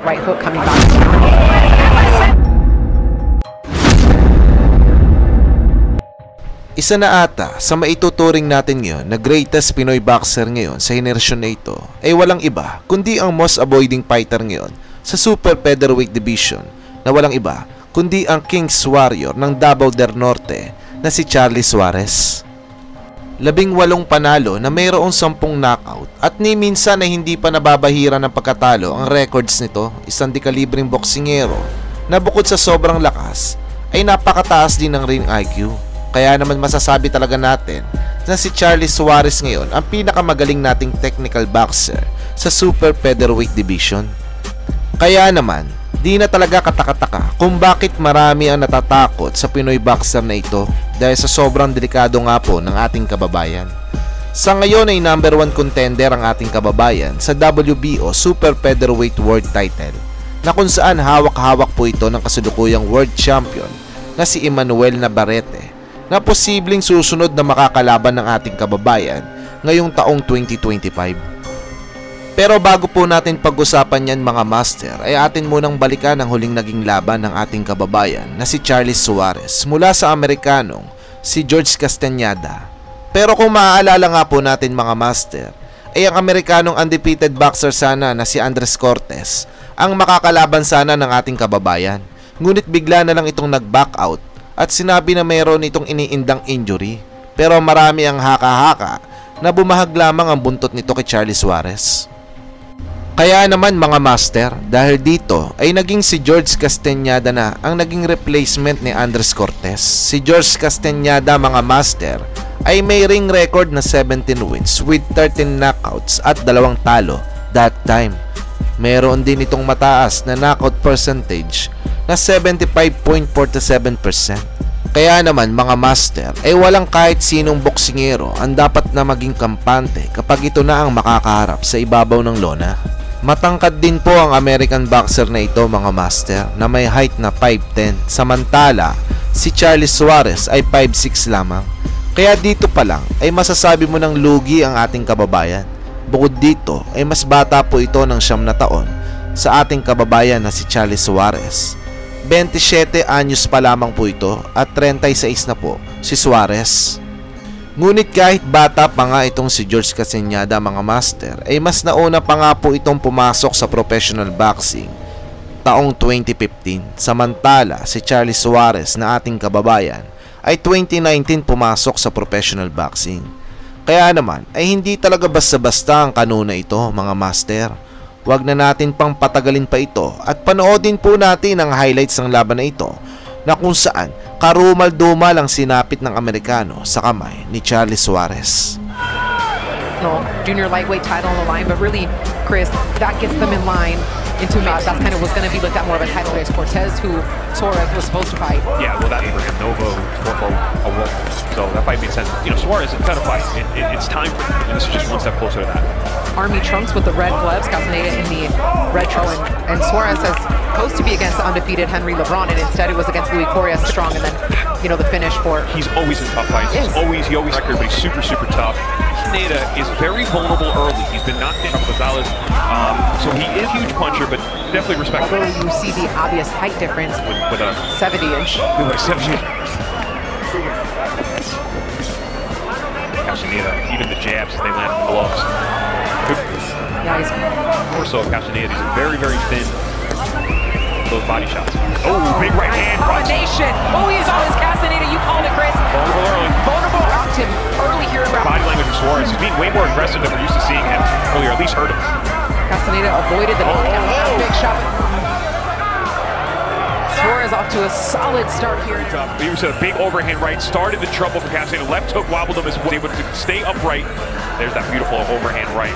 Right hook coming back. Isa na ata sa maituturing natin ngayon na greatest Pinoy boxer ngayon sa henerasyon na ito ay walang iba kundi ang most avoiding fighter ngayon sa super featherweight division na walang iba kundi ang King's Warrior ng Davao del Norte na si Charlie Suarez. 18 panalo na mayroong 10 knockout at ni minsan ay hindi pa nababahira ng pagkatalo ang records nito. Isang dekalibreng boksingero na bukod sa sobrang lakas ay napakataas din ng ring IQ. Kaya naman masasabi talaga natin na si Charlie Suarez ngayon ang pinakamagaling nating technical boxer sa super featherweight division. Kaya naman, di na talaga katakataka kung bakit marami ang natatakot sa Pinoy boxer na ito dahil sa sobrang delikado nga po ng ating kababayan. Sa ngayon ay number 1 contender ang ating kababayan sa WBO Super Featherweight World Title na kung saan hawak-hawak po ito ng kasalukuyang world champion na si Emmanuel Navarrete na posibleng susunod na makakalaban ng ating kababayan ngayong taong 2025. Pero bago po natin pag-usapan yan mga master, ay atin munang balikan ang huling naging laban ng ating kababayan na si Charlie Suarez mula sa Amerikanong si George Castañeda. Pero kung maaalala nga po natin mga master, ay ang Amerikanong undefeated boxer sana na si Andres Cortez ang makakalaban sana ng ating kababayan. Ngunit bigla na lang itong nag-back out at sinabi na mayroon itong iniindang injury. Pero marami ang haka-haka na bumahag lamang ang buntot nito kay Charlie Suarez. Kaya naman mga master, dahil dito ay naging si George Castañeda na ang naging replacement ni Andres Cortez. Si George Castañeda mga master ay may ring record na 17 wins with 13 knockouts at 2 talo that time. Meron din itong mataas na knockout percentage na 75.47%. Kaya naman mga master ay walang kahit sinong boksingero ang dapat na maging kampante kapag ito na ang makakaharap sa ibabaw ng lona. Matangkad din po ang American boxer na ito mga master na may height na 5'10", samantala si Charlie Suarez ay 5'6 lamang. Kaya dito pa lang ay masasabi mo ng lugi ang ating kababayan. Bukod dito ay mas bata po ito ng 9 na taon sa ating kababayan na si Charlie Suarez. 27 anyos pa lamang po ito at 36 na po si Suarez. Ngunit kahit bata pa nga itong si George Castañeda mga master ay mas nauna pa nga po itong pumasok sa professional boxing taong 2015. Samantala si Charlie Suarez na ating kababayan ay 2019 pumasok sa professional boxing. Kaya naman ay hindi talaga basta-basta ang kanuna ito mga master. Huwag na natin pang patagalin pa ito at panoodin po natin ang highlights ng laban na ito na kung saan karumal-dumal ang sinapit ng Amerikano sa kamay ni Charlie Suarez. Junior lightweight title on the line, but really, Chris, that gets them in line into that's kind of what's going to be looked at more of a title race. Cortez, who Suarez was supposed to fight. Yeah, well, that's for Novo, so that fight made sense. You know, Suarez is kind of fight. It's time for him, and this is just one step closer to that. Army trunks with the red gloves, Castañeda in the red trunks, and Suarez is supposed to be against the undefeated Henry LeBron, and instead it was against Louis Correa strong, and then, you know, the finish for... He's always in tough fights. He always record, but he's super, super tough. Castañeda is very vulnerable early. He's been knocked in from Gonzalez, so he is a huge puncher, but definitely respectable. Although you see the obvious height difference with a 70-inch. Castañeda, even the jabs as they land on the gloves. Yeah, he's more so Castañeda. He's very, very thin. Those body shots. Oh, big right hand. Combination. Oh, he's on his Castañeda. You called it, Chris. Vulnerable early. Vulnerable rocked him early here. Body language of Suarez. He's being way more aggressive than we're used to seeing him earlier. At least hurt him. Castañeda avoided the knockdown. Big shot. Suarez off to a solid start here. He was a big overhand right, started the trouble for Castañeda. Left hook wobbled him as well. Able to stay upright. There's that beautiful overhand right.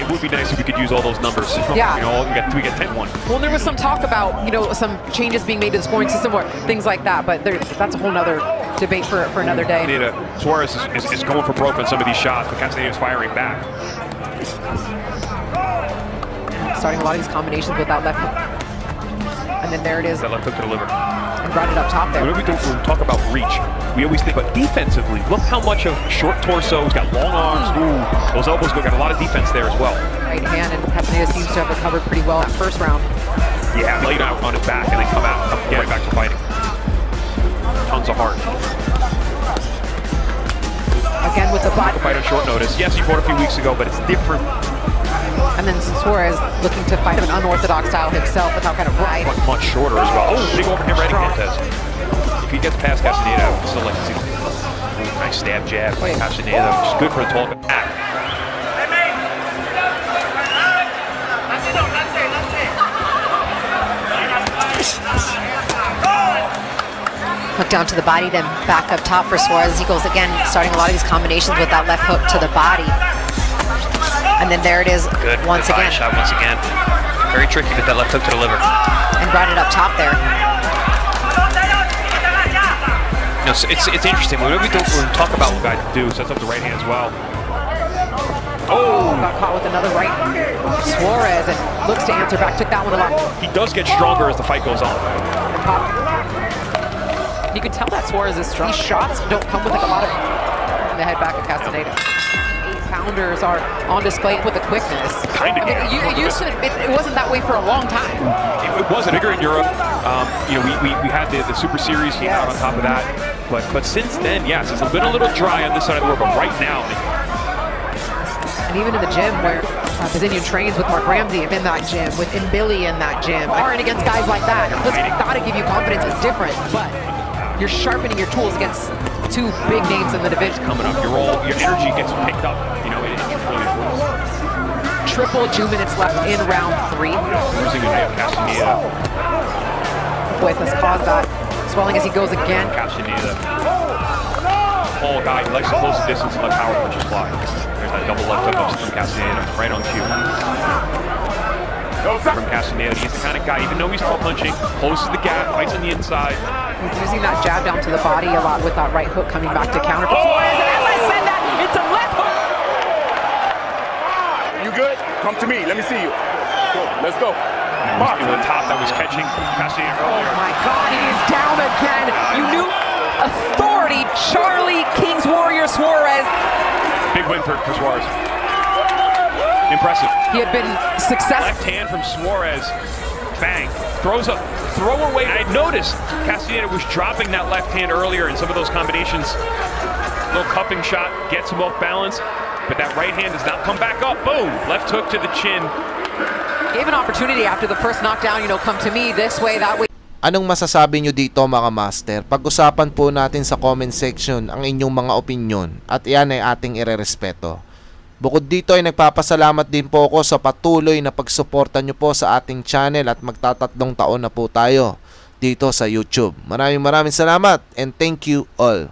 It would be nice if we could use all those numbers. Yeah. You know, we get 10-1. Well, there was some talk about, you know, some changes being made to the scoring system or things like that, but that's a whole nother debate for another day. Suarez is going for broke on some of these shots, but Castañeda is firing back. Starting a lot of these combinations with that left hook. And then there it is. That left hook to the liver. And brought it up top there. Whenever we talk about reach, we always think about defensively. Look how much of short torso, he's got long arms. Ooh, those elbows got a lot of defense there as well. Right hand, and Castañeda seems to have recovered pretty well that first round. Yeah, laid out on his back and then come right back to fighting. Tons of heart. Again with the body. Fight on short notice. Yes, he fought a few weeks ago, but it's different. And then Suarez looking to fight an unorthodox style himself without kind of right. Much shorter as well. Oh, big overhand right contest. If he gets past Castaneda, I would still like to see. Ooh, nice stab jab by Castaneda, which is good for the tall guy. Hook down to the body, then back up top for Suarez. He goes again, starting a lot of these combinations with that left hook to the body. And then there it is once again. Shot once again. Very tricky with that left hook to the liver. And brought it up top there. You know, so it's interesting. When we talk about what guys do, sets up the right hand as well. Oh, got caught with another right. Suarez and looks to answer back. Took that one a lot. He does get stronger as the fight goes on. You can tell that Suarez is strong. These shots don't come with like a lot of the head back of Castaneda. 8-pounders are on display with the quickness. Kind of. It wasn't that way for a long time. It wasn't bigger in Europe. You know, we had the Super Series came out on top of that. But since then, yes, it's been a little dry on this side of the world. But right now, and even in the gym where Bazinian trains with Mark Ramsey in that gym, with Mbili in that gym, and against guys like that, it's gotta give you confidence. It's different, but you're sharpening your tools against two big names in the division. Coming up, your energy gets picked up. You know, it's really important. Triple 2 minutes left in round 3. Losing a Castaneda. With has caused that swelling as he goes again. Castaneda. Tall guy, he likes to close the distance and let power punches fly. There's that double left hook from Castaneda, right on cue. From Castaneda, he's the kind of guy, even though he's tall punching, closes the gap, fights on the inside. He's using that jab down to the body a lot with that right hook coming back to counter. Suarez, and as I said that, it's a left hook! You good? Come to me, let me see you. Go, let's go. On the top that was catching Castaneda earlier. Oh my God, he is down again. You knew authority, Charlie King's Warrior Suarez. Big win for Suarez. Impressive. He had been successful. Left hand from Suarez. Bang. Throws a throwaway. I noticed Castaneda was dropping that left hand earlier in some of those combinations. Little cupping shot, gets him off balance, but that right hand does not come back up. Boom. Left hook to the chin. Gave an opportunity after the first knockdown, come to me this way, that way. Anong masasabi nyo dito mga master? Pag-usapan po natin sa comment section ang inyong mga opinyon at iyan ay ating irerespeto. Bukod dito ay nagpapasalamat din po ako sa patuloy na pagsuporta nyo po sa ating channel at magtatatlong taon na po tayo dito sa YouTube. Maraming salamat and thank you all.